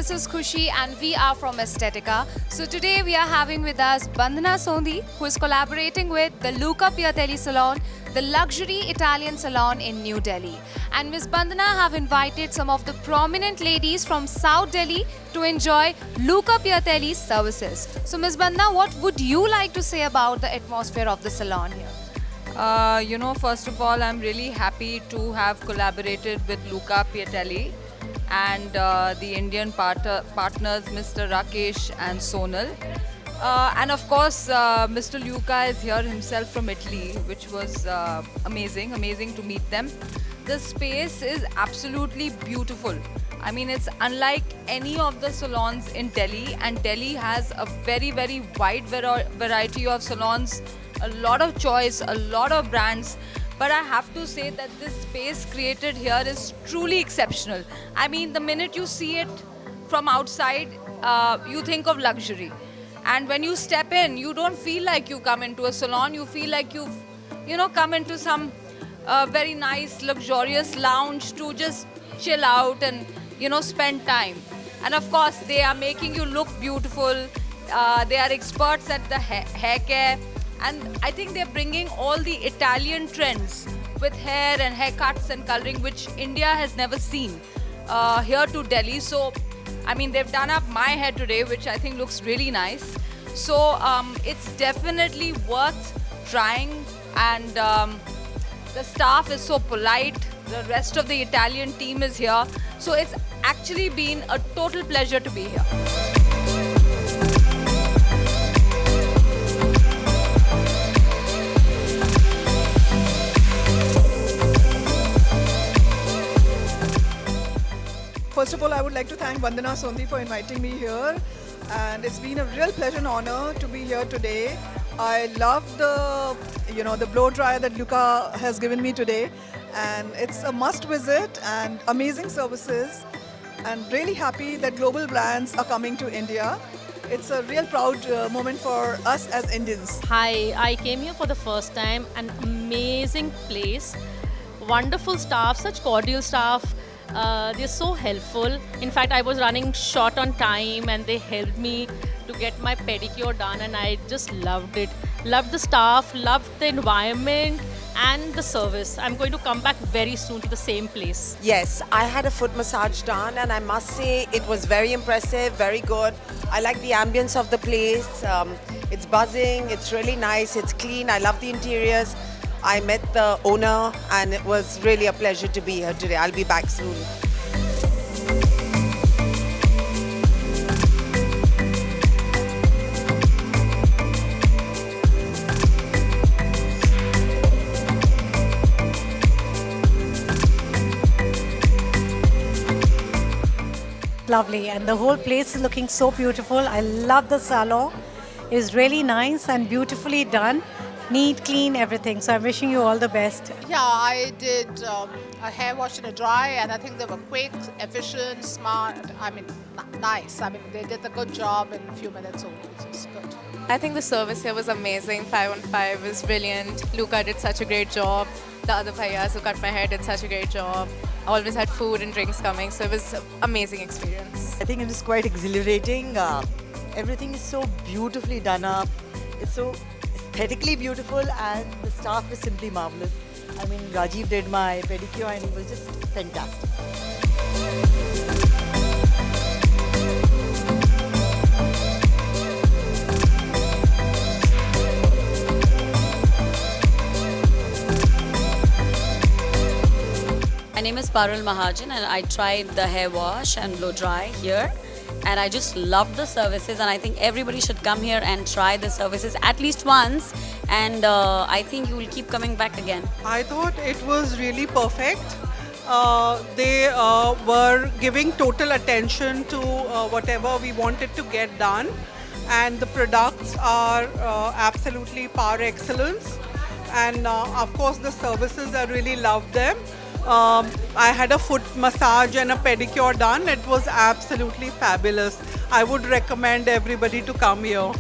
this is Khushi and we are from Estetica. So today we are having with us Bandhana Sondhi, who is collaborating with the Luca Piatelli Salon, the luxury Italian salon in New Delhi. And Ms. Bandhana have invited some of the prominent ladies from South Delhi to enjoy Luca Piatelli's services. So Ms. Bandhana, what would you like to say about the atmosphere of the salon here? First of all, I'm really happy to have collaborated with Luca Piatelli and the Indian partners, Mr. Rakesh and Sonal. And of course, Mr. Luca is here himself from Italy, which was amazing to meet them. The space is absolutely beautiful. I mean, it's unlike any of the salons in Delhi, and Delhi has a very, very wide variety of salons, a lot of choice, a lot of brands. But I have to say that this space created here is truly exceptional. I mean, the minute you see it from outside, you think of luxury. And when you step in, you don't feel like you come into a salon. You feel like you've, come into some very nice, luxurious lounge to just chill out and, spend time. And of course, they are making you look beautiful. They are experts at the hair care. And I think they're bringing all the Italian trends with hair and haircuts and coloring, which India has never seen, here to Delhi. So, I mean, they've done up my hair today, which I think looks really nice. So, it's definitely worth trying. And the staff is so polite. The rest of the Italian team is here. So, it's actually been a total pleasure to be here. First of all, I would like to thank Bandhana Sondhi for inviting me here, and it's been a real pleasure and honor to be here today. I love the blow dryer that Luca has given me today, and it's a must visit and amazing services, and really happy that global brands are coming to India. It's a real proud moment for us as Indians. Hi, I came here for the first time. An amazing place, wonderful staff, such cordial staff. They're so helpful. In fact, I was running short on time and they helped me to get my pedicure done, and I just loved it. Loved the staff, loved the environment and the service. I'm going to come back very soon to the same place. Yes, I had a foot massage done and I must say it was very impressive, very good. I like the ambience of the place. It's buzzing, it's really nice, it's clean. I love the interiors. I met the owner and it was really a pleasure to be here today. I'll be back soon. Lovely, and the whole place is looking so beautiful. I love the salon. It's really nice and beautifully done. Neat, clean, everything. So I'm wishing you all the best. Yeah, I did a hair wash and a dry, and I think they were quick, efficient, smart. I mean, nice. I mean, they did a good job in a few minutes only, so it's good. I think the service here was amazing. 5 on 5 was brilliant. Luca did such a great job. The other bhaiyas who cut my hair did such a great job. I always had food and drinks coming, so it was an amazing experience. I think it was quite exhilarating. Everything is so beautifully done up. It's so aesthetically beautiful, and the staff is simply marvelous. I mean, Rajiv did my pedicure and he was just fantastic. My name is Parul Mahajan and I tried the hair wash and blow dry here. And I just love the services, and I think everybody should come here and try the services at least once, and I think you will keep coming back again. I thought it was really perfect. They were giving total attention to whatever we wanted to get done, and the products are absolutely par excellence, and of course the services, I really loved them. I had a foot massage and a pedicure done. It was absolutely fabulous. I would recommend everybody to come here.